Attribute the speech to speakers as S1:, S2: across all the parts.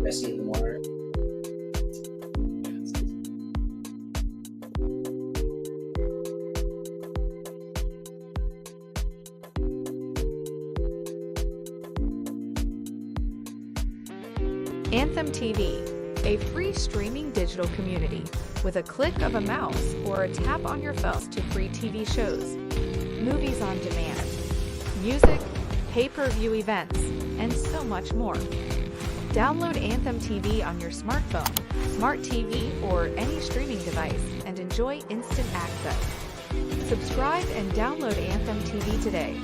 S1: messy in the water.
S2: Anthem TV, a free streaming digital community with a click of a mouse or a tap on your phone to free TV shows, movies on demand, music, pay-per-view events, and so much more. Download Anthem TV on your smartphone, smart TV, or any streaming device and enjoy instant access. Subscribe and download Anthem TV today.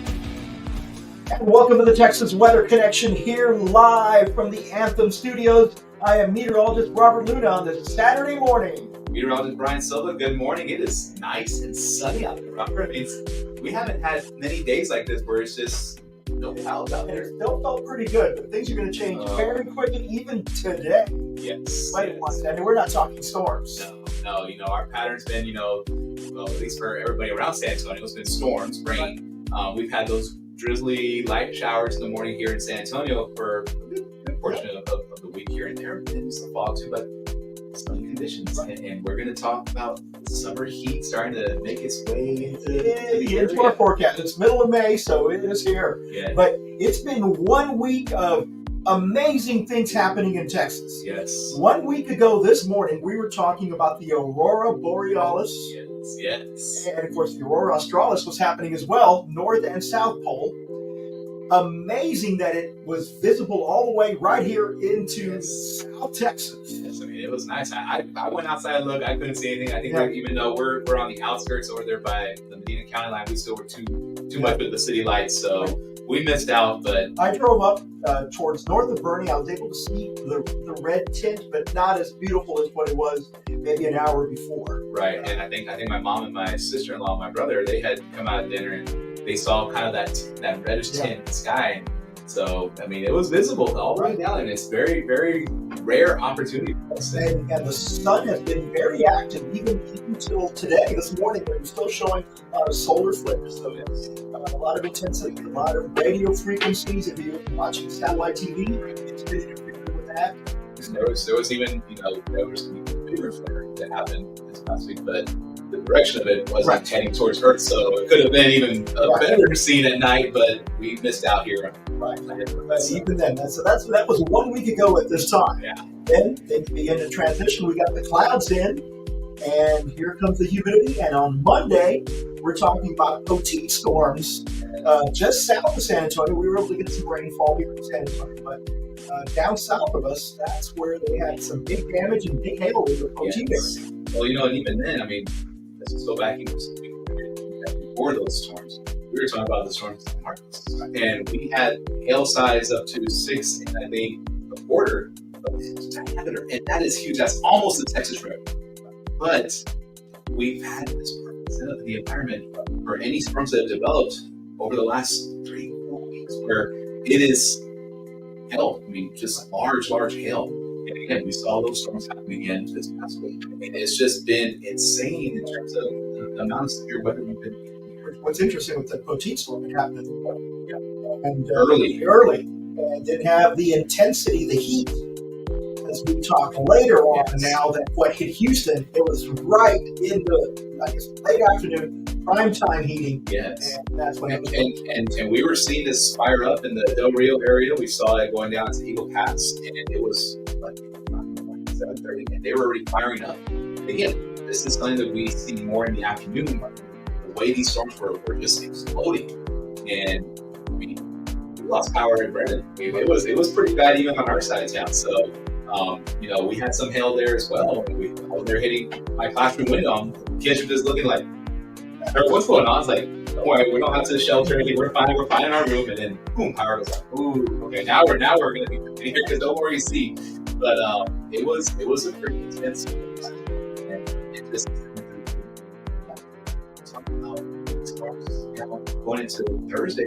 S3: And welcome to the Texas Weather Connection here live from the Anthem Studios. I am meteorologist Robert Luna on this Saturday morning.
S4: Meteorologist Brian Silva, good morning. It is nice and sunny out there, Robert. I mean, we haven't had many days like this where it's just no clouds out
S3: And
S4: there.
S3: it still felt pretty good, but things are going to change very quickly, even today.
S4: Yes.
S3: Wait one second, we're not talking storms.
S4: No, our pattern's been, well, at least for everybody around San Antonio, it's been storms, rain. We've had those drizzly light showers in the morning here in San Antonio for a good portion of the week here and there, and some fog too, but sunny conditions. And we're going to talk about summer heat starting to make its way
S3: Into our forecast. It's middle of May, so it is here.
S4: Yeah.
S3: But it's been 1 week of amazing things happening in Texas.
S4: Yes.
S3: 1 week ago this morning, we were talking about the Aurora Borealis.
S4: Yes.
S3: And of course, the Aurora Australis was happening as well, North and South Pole. Amazing that it was visible all the way right here into South Texas.
S4: Yes, I mean, it was nice. I went outside and looked. I couldn't see anything. I think even though we're on the outskirts over there by the Medina County line, we still were too much with the city lights, so we missed out. But
S3: I drove up towards north of Bernie. I was able to see the red tint, but not as beautiful as what it was maybe an hour before.
S4: right, and I think my mom and my sister-in-law, my brother, they had come out of dinner and they saw kind of that reddish tint in the sky. And so, I mean, it was visible all the way down, and it's very, very rare opportunity for us.
S3: And the sun has been very active even until today, this morning, when it was still showing solar flares. So a lot of intensity, a lot of radio frequencies. If you're watching satellite TV, it's pretty familiar with that.
S4: There was even, there was some bigger flare that happened this past week, but the direction of it wasn't heading towards Earth, so it could have been even a better scene at night, but we missed out here.
S3: Right. But even then, that was 1 week ago at this time.
S4: Yeah.
S3: Then things began to transition. We got the clouds in, and here comes the humidity. And on Monday, we're talking about Poteet storms just south of San Antonio. We were able to get some rainfall here in San Antonio, but down south of us, that's where they had some big damage and big hail in the Poteet area.
S4: Well, and even then, I mean, let's just go back and before those storms. We were talking about the storms in Marcos, and we had hail size up to 6 and I think a quarter of diameter, and that is huge. That's almost the Texas River. But we've had this set up in the environment for any storms that have developed over the last 3-4 weeks, where it is hail. I mean, just large hail. And again, we saw those storms happen again this past week. I mean, it's just been insane in terms of the amount of severe weather we've been.
S3: What's interesting with the Poteet storm, it happened
S4: Early,
S3: and didn't have the intensity, the heat, as we talk later on. Now that what hit Houston, it was right in the late afternoon prime time heating.
S4: Yes,
S3: and that's when it was.
S4: And we were seeing this fire up in the Del Rio area. We saw it going down to Eagle Pass, and it was like 7:30, and they were already firing up. Again, this is something that we see more in the afternoon. The way these storms were just exploding, and we lost power in Brandon. It was pretty bad even on our side of town. So, we had some hail there as well. They're hitting my classroom window. Kids were just looking like, "What's going on?" It's like, "Don't worry, we don't have to shelter anything. We're fine in our room." And then boom, power goes out. Ooh, okay, now we're going to be in here because no more AC. But it was a pretty intense. And it just going into Thursday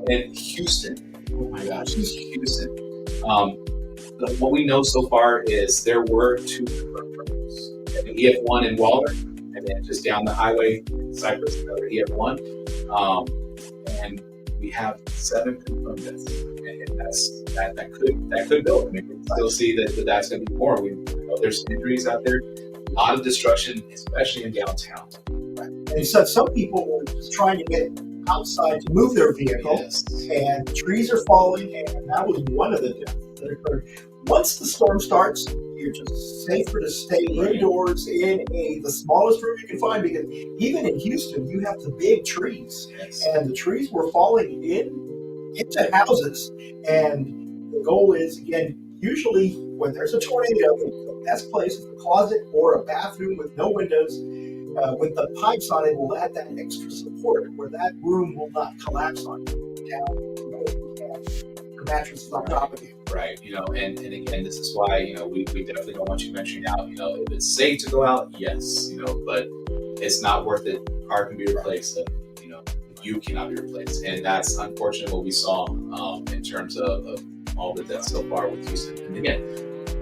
S4: in Houston. Oh my gosh, Houston. What we know so far is there were 2 confirmations. An EF1 in Waller, and then just down the highway in Cypress, another EF1. And we have 7 confirmed deaths, and that could build. I mean, we still see that that's going to be more. We know there's injuries out there, a lot of destruction, especially in downtown.
S3: And he said some people were just trying to get outside to move their vehicle,
S4: Yes.
S3: and trees are falling, and that was one of the deaths that occurred. Once the storm starts, you're just safer to stay indoors in the smallest room you can find, because even in Houston, you have the big trees,
S4: Yes.
S3: and the trees were falling into houses. And the goal is, again, usually when there's a tornado, the best place is a closet or a bathroom with no windows. With the pipes on it, will add that extra support where that room will not collapse on you. Down, your mattress is on top of you.
S4: Right, and again, this is why, we definitely don't want you venturing out. If it's safe to go out, yes, but it's not worth it. Car can be replaced, and, you cannot be replaced. And that's unfortunate what we saw in terms of all the deaths so far with Houston. And again,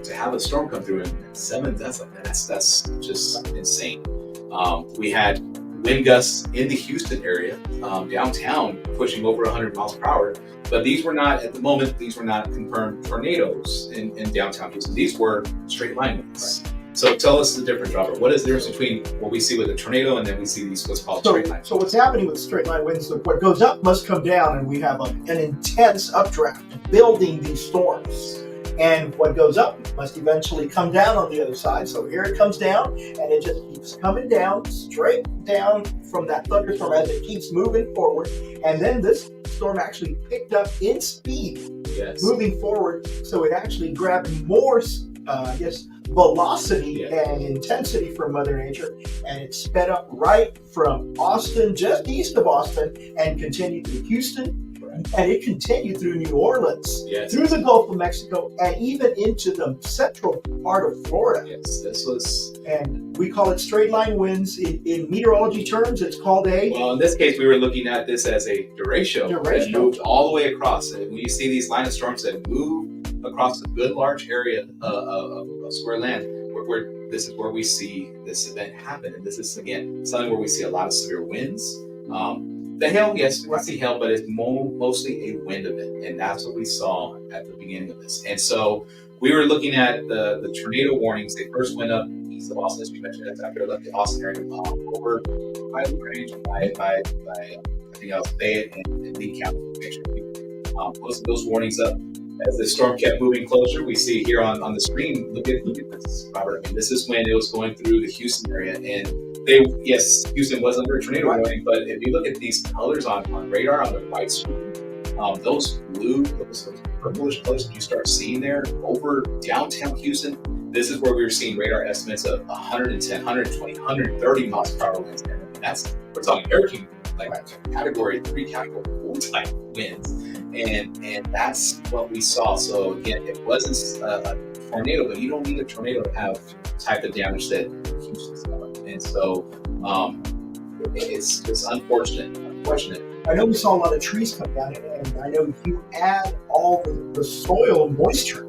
S4: to have a storm come through and 7 deaths like that, that's just insane. We had wind gusts in the Houston area, downtown, pushing over 100 miles per hour. But these were not, at the moment, confirmed tornadoes in downtown Houston. These were straight line winds. Right. So tell us the difference, Robert. What is the difference between what we see with a tornado and then we see these what's called straight line?
S3: So what's happening with straight line winds, so what goes up must come down, and we have an intense updraft building these storms. And what goes up must eventually come down on the other side. So here it comes down, and it just keeps coming down, straight down from that thunderstorm as it keeps moving forward. And then this storm actually picked up in speed,
S4: Yes.
S3: moving forward. So it actually grabbed more, velocity and intensity from Mother Nature, and it sped up right from Austin, just east of Austin, and continued through Houston. And it continued through New Orleans,
S4: Yes.
S3: through the Gulf of Mexico, and even into the central part of Florida.
S4: Yes, this was.
S3: And we call it straight line winds. In meteorology terms, it's called
S4: Well, in this case, we were looking at this as a derecho that moved all the way across. And when you see these line of storms that move across a good large area of square land, where this is where we see this event happen. And this is, again, something where we see a lot of severe winds. The hail, yes, we see hail, but it's mostly a wind event, and that's what we saw at the beginning of this. And so we were looking at the tornado warnings. They first went up east of Austin, as we mentioned. That's after I left the Austin area, over by the range, by I think I was Fayette and Lee County. Posted those warnings up as the storm kept moving closer. We see here on the screen. Look at this, Robert. I mean, this is when it was going through the Houston area, and Houston was under a tornado warning, but if you look at these colors on radar on the white screen, those blue, those purplish colors that you start seeing there over downtown Houston, this is where we were seeing radar estimates of 110, 120, 130 miles per hour winds. And we're talking hurricane, like category 3, category 4 type winds. And that's what we saw. So again, it wasn't a tornado, but you don't need a tornado to have the type of damage that Houston's done. And so it's unfortunate.
S3: I know we saw a lot of trees come down, and I know you add all the soil moisture,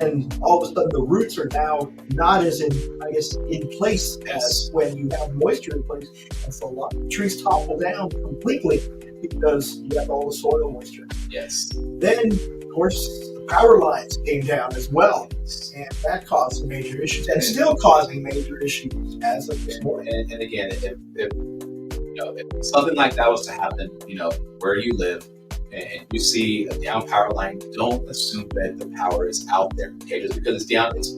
S3: and all of a sudden the roots are now not as in place as when you have moisture in place. And so a lot of trees topple down completely because you have all the soil moisture.
S4: Yes.
S3: Then, of course, the power lines came down as well, and that caused some major issues, and still causing major issues as of this morning.
S4: And again, if something like that was to happen, where you live, and you see a down power line, don't assume that the power is out there. Okay, just because it's down, it's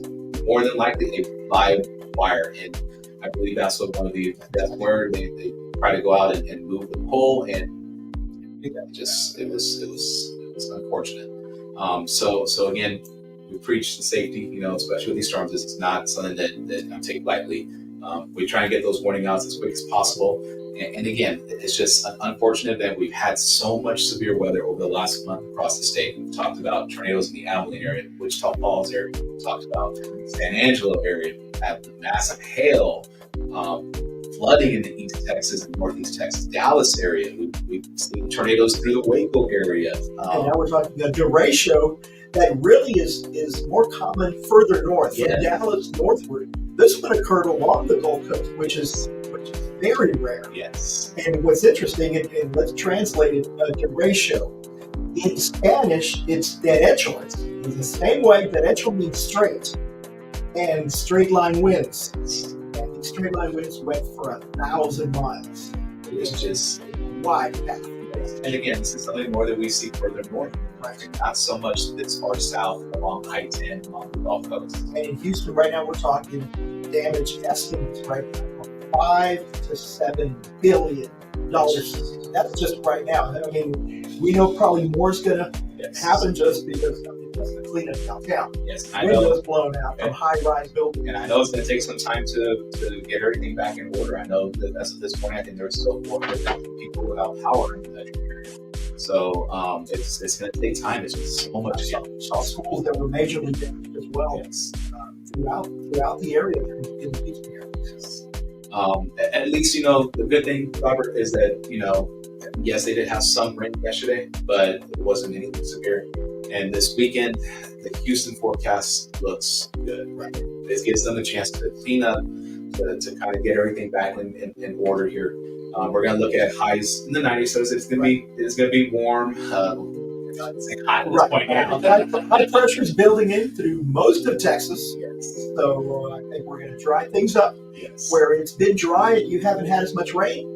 S4: more than likely a live wire. And I believe that's what one of that's where they try to go out and move the pole, and it was unfortunate. So again, we preach the safety, especially with these storms. This is not something that I take lightly. We try and get those warning outs as quick as possible. And again, it's just unfortunate that we've had so much severe weather over the last month across the state. We've talked about tornadoes in the Abilene area, Wichita Falls area. We've talked about San Angelo area. We've had massive hail, flooding in the East Texas and Northeast Texas, Dallas area. We've seen tornadoes through the Waco area.
S3: And now we're talking a derecho that really is more common further north, from Dallas northward. This one occurred along the Gulf Coast, which is very rare.
S4: Yes.
S3: And what's interesting, and let's translate it, derecho. In Spanish, it's derecho. It's the same way. Derecho means straight, and straight line winds. And the straight line winds went for 1,000 miles.
S4: It's just,
S3: Wide path.
S4: and again, this is something more that we see further north.
S3: Right.
S4: Not so much this far south along I-10 along the Gulf Coast.
S3: And in Houston right now, we're talking damage estimates right now of $5 to $7 billion. That's just right now. I mean, we know probably more is going to
S4: Yes.
S3: happen just because just the cleanup downtown.
S4: Yes, I know.
S3: Windows blown out from high-rise buildings.
S4: And I know it's going to take some time to get everything back in order. I know that as of this point, I think there's still 400,000 people without power in the metro area. So it's going to take time. It's just so much.
S3: Saw schools that were majorly damaged as well
S4: Yes.
S3: throughout the area in the Houston area.
S4: At least, the good thing, Robert, is that, yes, they did have some rain yesterday, but it wasn't anything severe. And this weekend, the Houston forecast looks good.
S3: Right.
S4: This gives them a chance to clean up, to kind of get everything back in order here. We're going to look at highs in the 90s, so it's going to be warm. It's hot at this point now.
S3: High pressure is building in through most of Texas,
S4: Yes.
S3: so I think we're going to dry things up.
S4: Yes.
S3: Where it's been dry and you haven't had as much rain,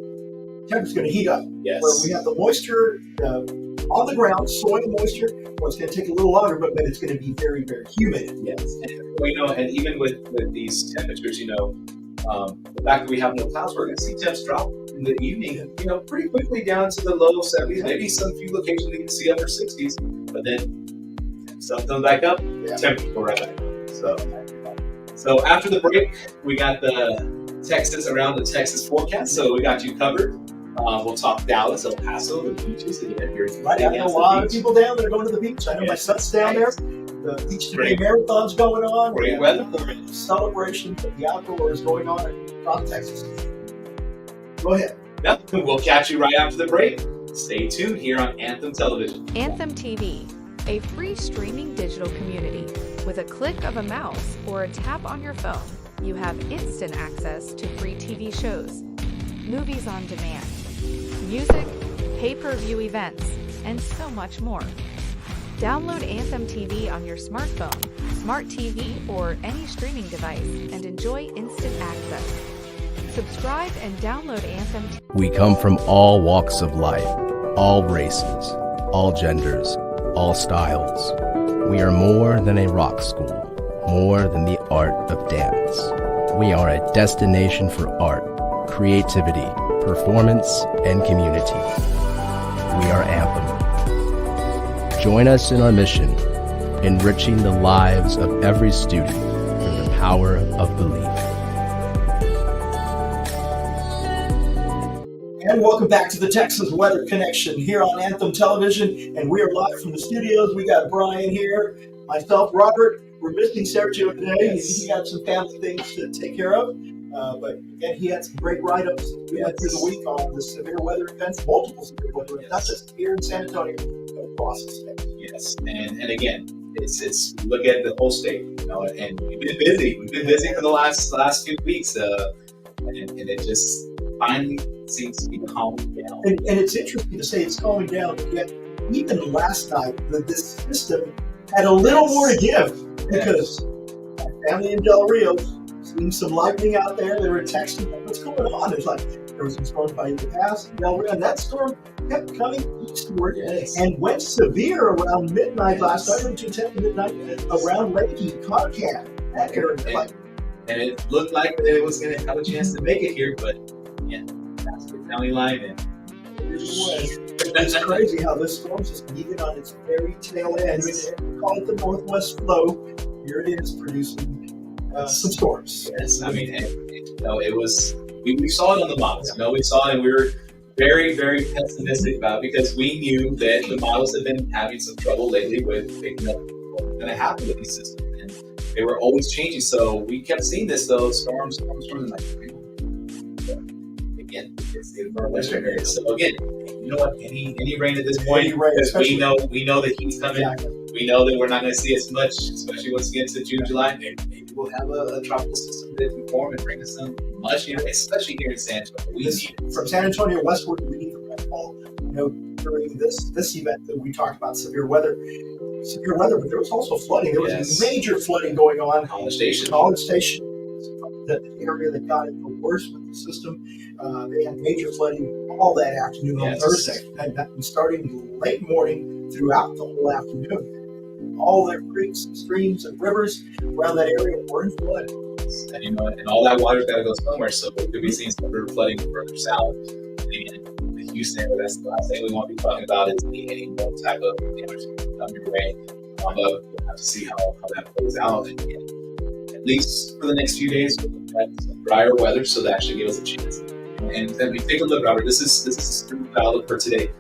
S3: temperature's going to heat up.
S4: Yes.
S3: Where we have the moisture on the ground, soil moisture, well, it's going to take a little longer, but it's going to be very, very humid.
S4: Yes, and even with these temperatures, the fact that we have no clouds, we're going to see temps drop in the evening, pretty quickly down to the low 70s. Maybe some few locations we can see upper 60s, but then sun comes back up, temperatures go right back up. So after the break, we got the Texas forecast, so we got you covered. We'll talk Dallas, El Paso, the beaches.
S3: Right, I know a lot of people down there going to the beach. I know my son's down there. The Beach Today Marathon's going on.
S4: Great weather.
S3: Celebration of the outdoors going on across Texas. Go ahead.
S4: Yep, we'll catch you right after the break. Stay tuned here on Anthem Television.
S2: Anthem TV, a free streaming digital community. With a click of a mouse or a tap on your phone, you have instant access to free TV shows, movies on demand, music, pay-per-view events, and so much more. Download Anthem TV on your smartphone, smart TV, or any streaming device and enjoy instant access. Subscribe and download Anthem TV.
S1: We come from all walks of life, all races, all genders, all styles. We are more than a rock school, more than the art of dance. We are a destination for art, creativity, performance, and community. We are Anthem. Join us in our mission, enriching the lives of every student through the power of belief.
S3: And welcome back to the Texas Weather Connection here on Anthem Television. And we are live from the studios. We got Brian here, myself, Robert. We're missing Sergio today.
S4: Yes.
S3: He got some family things to take care of. But again, he had some great write-ups. We went through the week on the severe weather events, multiple severe weather events, not just here in San Antonio, but across the state.
S4: Yes, and again, it's look at the whole state, and we've been busy. We've been busy for the last few weeks, and it just finally seems to be calming down.
S3: And it's interesting to say it's calming down, but yet even last night, this system had a little more to give because my family in Del Rio seeing some lightning out there. They were texting, what's going on? It's like there was some storms by the pass, Del Rio, and that storm kept coming eastward and went severe around midnight last night, between 10 and midnight, around Leahy, Concan, that area.
S4: And it looked like that it was going to have a chance to make it here, but yeah, that's the county line. And
S3: it's crazy how this storm's just even on its very tail end. I mean, call it the northwest flow. Here it is producing some storms.
S4: Yes, I mean, it was. We saw it on the models. We saw it, and we were very, very pessimistic about it because we knew that the models have been having some trouble lately with picking up what was going to happen with these systems, and they were always changing. So we kept seeing this though, storms, and like again, it's the northwestern area. So again, you know what? Any rain at this point, because we know that heat's coming.
S3: Exactly.
S4: We know that we're not going to see as much, especially once we get to June, July. Maybe we'll have a tropical system that can form and bring us some much needed, especially here in San Antonio. We need it.
S3: From San Antonio westward, we need the rainfall. During this event that we talked about, severe weather, but there was also flooding. There was major flooding going on.
S4: College Station.
S3: The area that got it the worst with the system. They had major flooding all that afternoon on Thursday, and that was starting late morning throughout the whole afternoon. All their creeks, streams, and rivers around that area were in flood.
S4: And and all that water's got to go somewhere. So we could be seeing some river flooding further south. And the Houston area, that's the last thing we want to be talking about is any more type of damage coming your way. But we'll have to see how that plays out. And at least for the next few days, we'll have some drier weather, so that should give us a chance. And then we take a look, Robert. This is the outlook for today.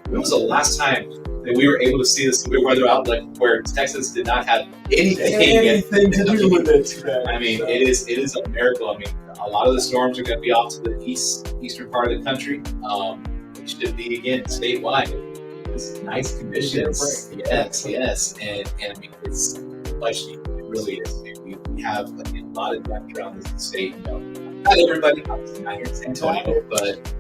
S4: When was the last time that we were able to see this severe weather outlook where Texas did not have anything
S3: to do with it?
S4: I mean, it is a miracle. I mean, a lot of the storms are going to be off to the eastern part of the country. It should be again statewide. It's nice conditions. Yes, and I mean it's much needed. It really is. We have a lot of depth around this state. Not everybody, obviously not here in San Antonio, but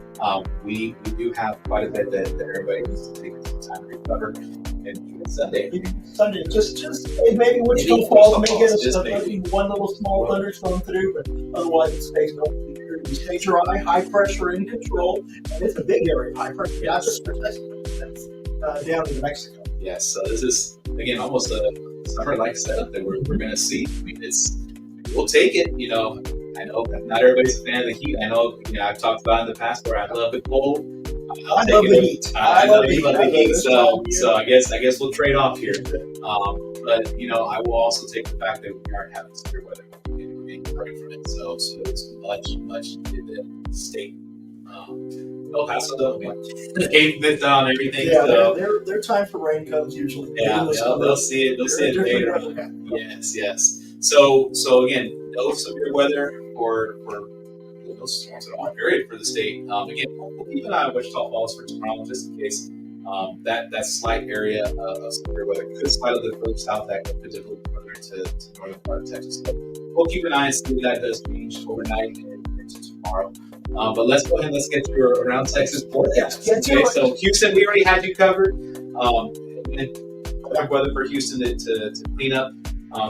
S4: we do have quite a bit that everybody needs to take some time to recover. And even Sunday, just maybe Wichita Falls may get one little small thunderstorm through, but otherwise it stays relatively clear. We stay dry, high pressure in control, and it's a big area, high pressure, not just for Texas, down to Mexico. Yes, so this is again almost a summer-like setup that we're going to see. I mean, we'll take it. I know not everybody's a fan of the heat. I know, I've talked about in the past where I love the cold.
S3: I love the heat.
S4: I love the heat. So I guess we'll trade off here. But I will also take the fact that we aren't having severe weather and being afraid from it. So it's much needed state. El Paso though, they've been on everything.
S3: Yeah,
S4: so.
S3: their time for rain comes usually.
S4: Yeah, they'll see it. They'll see it later. Yes. So again, no severe weather for those storms at all. Period for the state. Again, we'll keep an eye on Wichita Falls for tomorrow, just in case that slight area of severe weather could slide a little further south. That could potentially further into northern part of Texas. So we'll keep an eye and see if that does change overnight and into tomorrow. But let's go ahead and let's get to your around Texas forecast. Okay, so Houston, we already had you covered. Weather for Houston to clean up.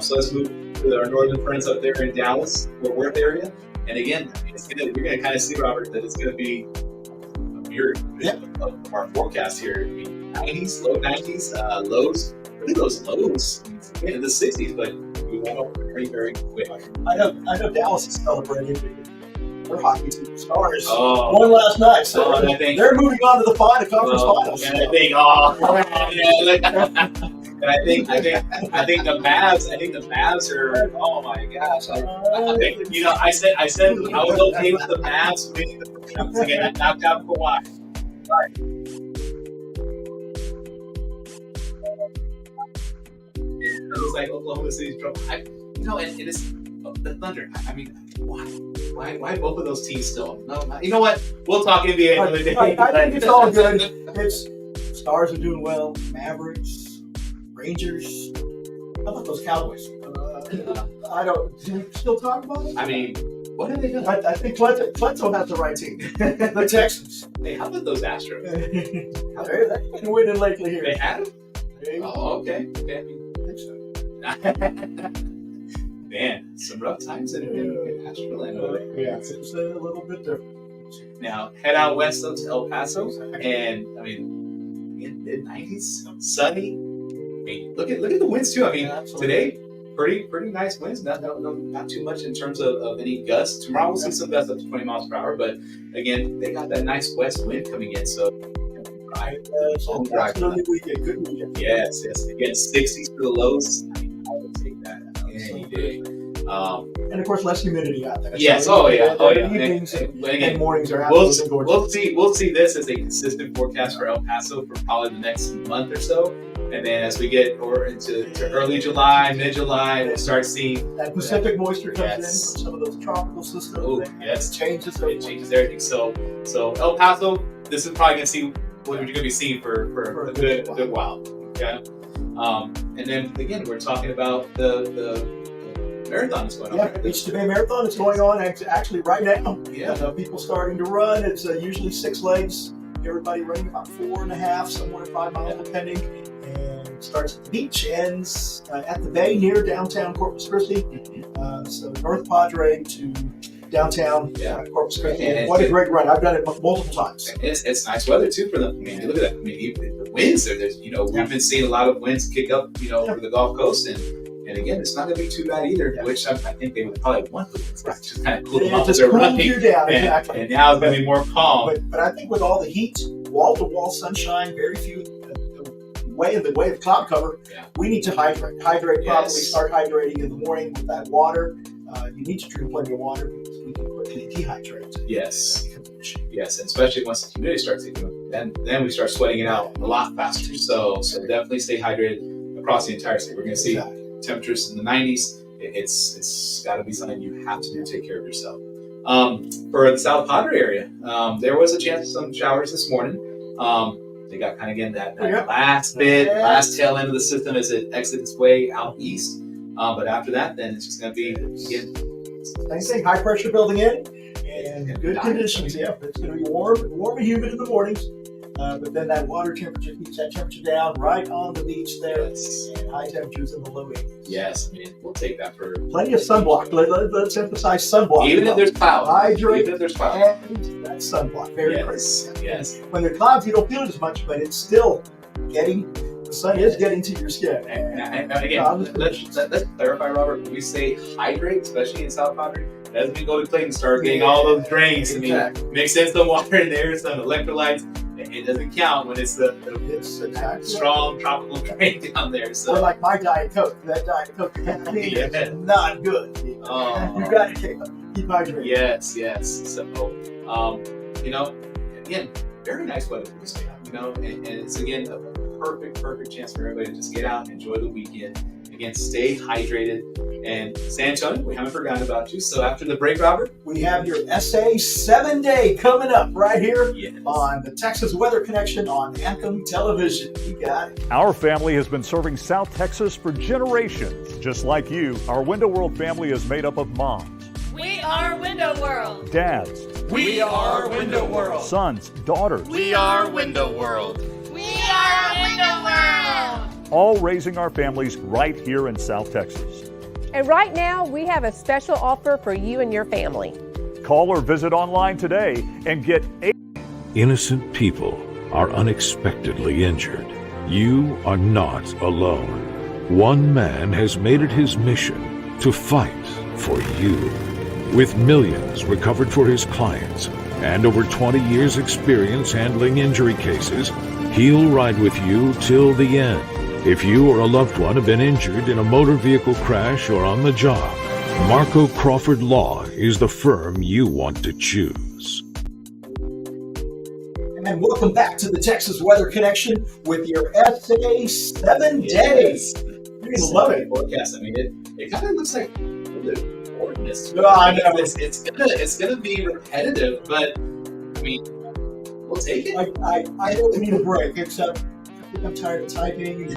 S4: So let's move to our northern friends up there in Dallas, Fort Worth area. And again, you're going to kind of see, Robert, that it's going to be a mirror of our forecast here. I mean, 90s, low 90s, lows. Look at those lows. In the 60s, but we went over very, very quick.
S3: I know Dallas is celebrating. Their hockey superstars won last night, so they're moving on to the conference finals.
S4: And I think, I think the Mavs are. Oh my gosh! I said I was okay with the Mavs winning the finals again. I knocked out Kawhi. Right. It was like Oklahoma City's trouble. And it's the Thunder. I mean, why both of those teams still? No, you know what? We'll talk NBA another day.
S3: I think it's all good. It's Stars are doing well. Mavericks, Rangers. How about those Cowboys? I don't. Do we still talk about it?
S4: I mean, what have they done?
S3: I think Bledsoe has the right team. The Texans.
S4: Hey, how about those Astros?
S3: They've been winning lately here.
S4: They have? Oh, okay. I
S3: think so.
S4: Man, some rough times in Astroland.
S3: Yeah, it's a little bit different.
S4: Now, head out west to El Paso, and I mean, mid-90s, sunny. I mean, look at the winds too. I mean, today, pretty nice winds. Not too much in terms of any gusts. Tomorrow we'll see some gusts up to 20 miles per hour, but again, they got that nice west wind coming in, so.
S3: Good weekend.
S4: Yes. Again, 60s for the lows. I mean, I would take that any day.
S3: And of course, less humidity out there.
S4: Yes.
S3: So
S4: Evenings
S3: and mornings are absolutely gorgeous.
S4: We'll see this as a consistent forecast for El Paso for probably the next month or so, and then as we get into early July, mid-July, we'll start seeing
S3: that Pacific moisture comes in from some of those tropical systems.
S4: Oh,
S3: yes, it changes
S4: everything. So El Paso, this is probably going to see what you're going to be seeing for a good while. Okay. And then again, we're talking about the Marathon is going on.
S3: Yeah,
S4: right?
S3: Beach to Bay Marathon is going on actually right now.
S4: Yeah.
S3: People starting to run. It's usually 6 legs. Everybody running about 4.5, somewhere 5 miles depending. And it starts at the beach, ends at the bay near downtown Corpus Christi. So North Padre to downtown Corpus Christi.
S4: And
S3: what a great run. I've done it multiple times.
S4: It's nice weather too for them. I mean, look at that. I mean, even the winds there's we've been seeing a lot of winds kick up, over the Gulf Coast, and again, it's not going to be too bad either. Yeah. Which I think they would probably want the winds to just kind of cool them off as they're running.
S3: You down, exactly.
S4: And now it's going to be more calm.
S3: But I think with all the heat, wall-to-wall sunshine, very few in the way of cloud cover, we need to hydrate. Hydrate properly. Start hydrating in the morning with that water. You need to drink plenty of water because we can quickly dehydrate.
S4: Yes. Yes, and especially once the humidity starts taking up, then we start sweating it out a lot faster. So definitely stay hydrated across the entire state. We're going to see temperatures in the 90s. It's got to be something you have to do to take care of yourself. For the South Padre area, there was a chance of some showers this morning. They got kind of again that last tail end of the system as it exits its way out east. But after that, then it's just going to be again.
S3: Same thing, high pressure building in and good conditions. Yeah, it's going to be warm and humid in the mornings. But then that water temperature keeps that temperature down right on the beach there, and high temperatures in the low 80s.
S4: Yes, I mean, we'll take that for
S3: plenty of sunblock. Let's emphasize sunblock.
S4: Even if there's clouds.
S3: Hydrate.
S4: Even if there's clouds.
S3: And that sunblock. Very critical.
S4: Yes.
S3: When there's clouds, you don't feel it as much, but it's still the sun is getting to your skin.
S4: And again, let's clarify, Robert. When we say hydrate, especially in South Padre, as we go to Clayton and start getting all those drains,
S3: Exactly.
S4: I mean, mix in some water in there, some electrolytes. It doesn't count when it's the strong tropical drain down there. So,
S3: or like my Diet Coke. That Diet Coke is not good. You got to keep hydrated.
S4: Yes. So, again, very nice weather for this day. And it's again a perfect chance for everybody to just get out and enjoy the weekend. Again, stay hydrated. And San Antonio, we haven't forgotten about you. So after the break, Robert,
S3: we have your SA 7-Day coming up right here on the Texas Weather Connection on Anthem Television. You got it.
S5: Our family has been serving South Texas for generations. Just like you, our Window World family is made up of moms.
S6: We are Window World.
S5: Dads.
S7: We are Window World.
S5: Sons, daughters.
S7: We are Window World.
S6: We are Window World.
S5: All raising our families right here in South Texas.
S8: And right now, we have a special offer for you and your family.
S5: Call or visit online today and get
S9: Innocent people are unexpectedly injured. You are not alone. One man has made it his mission to fight for you. With millions recovered for his clients and over 20 years' experience handling injury cases, he'll ride with you till the end. If you or a loved one have been injured in a motor vehicle crash or on the job, Marco Crawford Law is the firm you want to choose.
S3: And welcome back to the Texas Weather Connection with your SA 7 days. You're going to love it.
S4: Forecast. I mean, it kind of looks like a little bit of boredness.
S3: No, I know.
S4: It's gonna be repetitive, but I mean, we'll take it.
S3: I don't need a break, except I'm tired of typing.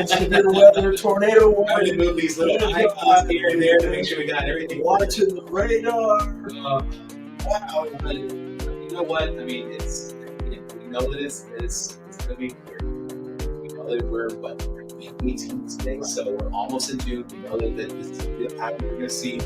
S3: Severe weather, tornado
S4: I'm
S3: warning.
S4: gonna move these little icons here and there to make sure we got everything.
S3: Watching the radar.
S4: Wow. But you know what? I mean, we know that it's gonna be here. We know that we're week 18 today, so we're almost in June. We know that this is the pattern we're gonna see.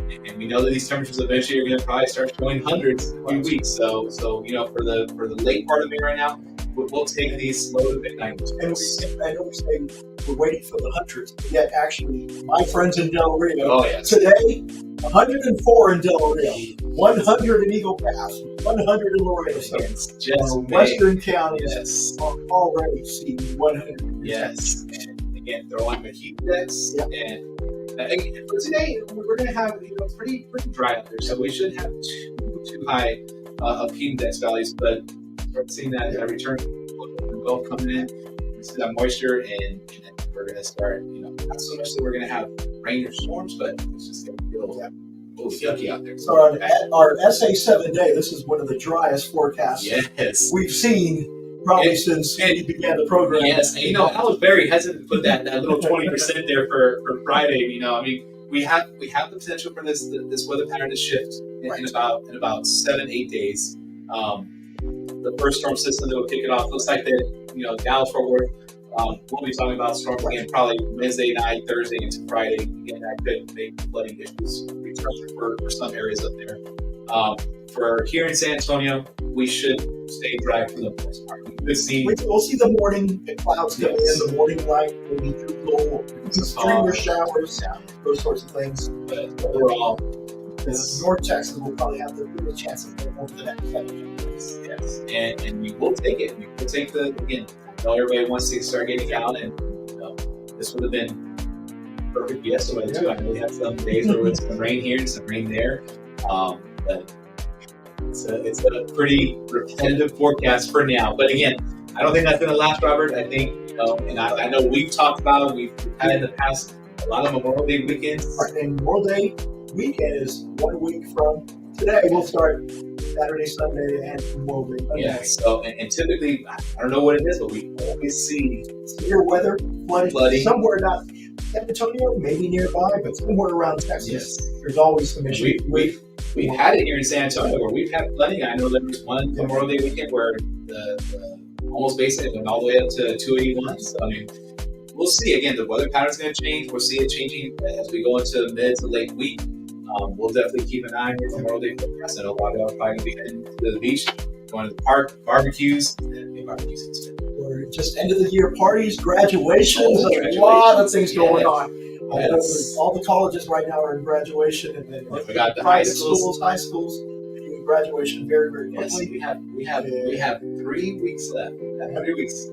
S4: And we know that these temperatures eventually are going to probably start showing hundreds in a few weeks. So for the late part of May right now, we'll take these low to mid 90s.
S3: And I know we say we're waiting for the hundreds, yet actually, my friends in Del Rio, today, 104 in Del Rio, 100 in Eagle Pass, 100 in Laredo. So
S4: just
S3: western counties are already seeing 100.
S4: Yes. And again, throw on the heat index and for today, we're going to have pretty dry out there, so we shouldn't have too high of heat index values. But start seeing that return Gulf coming in, we see that moisture, and we're going to start. Not so much that we're going to have rain or storms, but it's just going to feel a little yucky out there.
S3: So our SA 7 day, this is one of the driest forecasts we've seen. Probably since we began the program.
S4: Yes, and I was very hesitant to put that little 20% there for Friday. I mean, we have the potential for this weather pattern to shift in about 7-8 days. The first storm system that will kick it off looks like that. Dallas Fort Worth. We'll be talking about storms again probably Wednesday night, Thursday into Friday. Again, that could make flooding issues for some areas up there. For here in San Antonio, we should stay dry for the most part. We'll see
S3: the morning clouds come in, the morning light, maybe drizzle, streamer showers, those sorts of things.
S4: But overall,
S3: North Texas will probably have the biggest chance of going over the next 7 days.
S4: Yes, and we will take it. We will take again. I know everybody wants to start getting out, and this would have been perfect yesterday too. I know we had some days where it was some rain here and some rain there, but it's a pretty repetitive forecast for now. But again, I don't think that's going to last, Robert. I think, and I know we've talked about it. We've had in the past a lot of Memorial Day weekends.
S3: And Memorial Day weekend is 1 week from today. We'll start Saturday, Sunday, and Memorial Day.
S4: Yeah. So, and typically, I don't know what it is, but we always see
S3: severe weather, flooding. Somewhere not San Antonio, maybe nearby, but somewhere around Texas.
S4: Yes.
S3: There's always some issues.
S4: We've had it here in San Antonio where we've had flooding. I know there was one Memorial Day weekend where the almost basically went all the way up to 281. So, I mean, we'll see. Again, the weather pattern's going to change. We'll see it changing as we go into mid to late week. We'll definitely keep an eye on your Memorial Day forecast. I know a lot of y'all are probably going to be heading to the beach, going to the park, barbecues, and barbecues.
S3: Or just end of the year parties, graduations, a lot of things going on.
S4: Yes.
S3: All the colleges right now are in graduation, and then
S4: we got the
S3: high schools doing graduation very, very quickly.
S4: Yes, we have 3 weeks left. 3 weeks.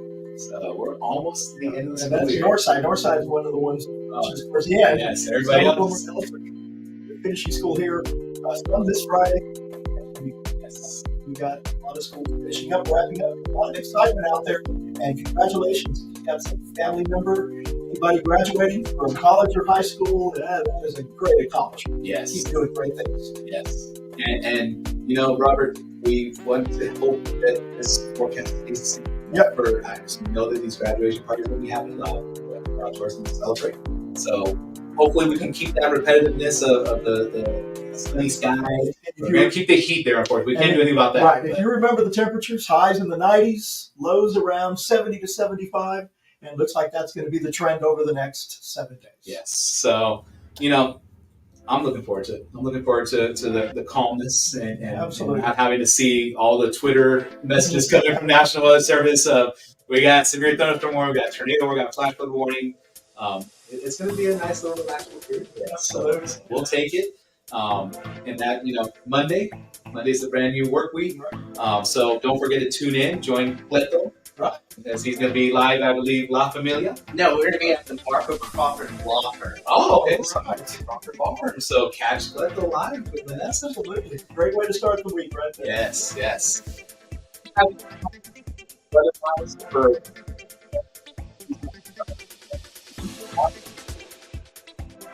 S4: So we're almost at the end of the school year.
S3: That's Northside. Northside is one of the ones which is towards the end.
S4: Yes, everybody else.
S3: We're finishing school here some this Friday. Yes, we got a lot of schools finishing up, wrapping up. A lot of excitement out there, and congratulations. You got some family member, anybody graduating from college or high school, that is a great accomplishment.
S4: Yes.
S3: Keep doing great things.
S4: Yes. And Robert, we want to hope that this forecast is for times. We know that these graduation parties will be happening outdoors and celebrate. So hopefully we can keep that repetitiveness of the sunny sky. We're going to keep the heat there, of course. We can't do anything about that.
S3: Right. If you remember the temperatures, highs in the 90s, lows around 70 to 75, and it looks like that's going to be the trend over the next 7 days.
S4: Yes. So, I'm looking forward to it. I'm looking forward to the calmness and not having to see all the Twitter messages coming from National Weather Service. We got severe thunderstorm warning, we got tornado, we got flash flood warning. It's going to be a nice little relaxing period. So we'll take it. And that, Monday's a brand new work week. So don't forget to tune in, join Cleto. Right. Because he's going to be live, I believe, La Familia.
S7: No, we're going to be at the Park of Crawford Law Firm.
S4: Oh, okay. Right. Crawford Law Firm. So catch Cleto live with Vanessa.
S3: Absolutely. Great way to start the week, right there.
S4: Yes.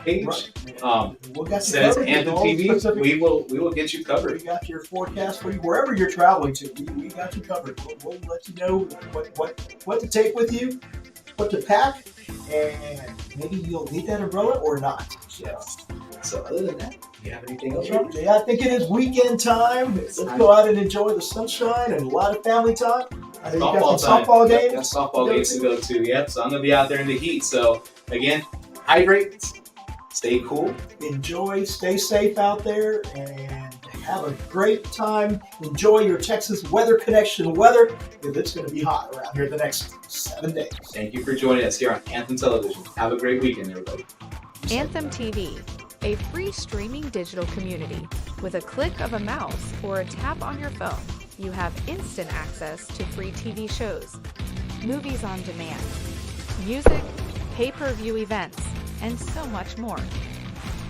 S4: Page says Anthem TV. We will get you covered.
S3: We got your forecast for you wherever you're traveling to. We got you covered. We'll let you know what to take with you, what to pack, and maybe you'll need that umbrella or not.
S4: Yes. So other than that, do you have anything else, Robert?
S3: Yeah, I think it is weekend time. Let's go out and enjoy the sunshine and a lot of family time. I think you got some softball games.
S4: Got softball games to go to. Yep. So I'm gonna be out there in the heat. So again, hydrate. Stay cool.
S3: Enjoy, stay safe out there, and have a great time. Enjoy your Texas Weather Connection weather, because it's going to be hot around here the next 7 days.
S4: Thank you for joining us here on Anthem Television. Have a great weekend, everybody.
S2: Anthem TV, a free streaming digital community. With a click of a mouse or a tap on your phone, you have instant access to free TV shows, movies on demand, music, pay-per-view events, and so much more.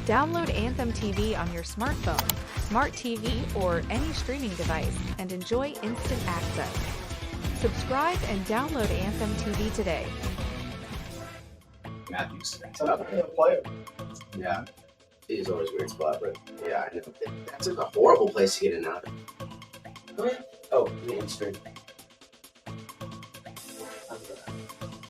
S2: Download Anthem TV on your smartphone, smart TV, or any streaming device and enjoy instant access. Subscribe and download Anthem TV today.
S4: Matthews.
S3: I'm going to play it.
S10: Yeah. It is always a weird spot, but yeah, that's a horrible place to get in and out of. Oh, Main Street.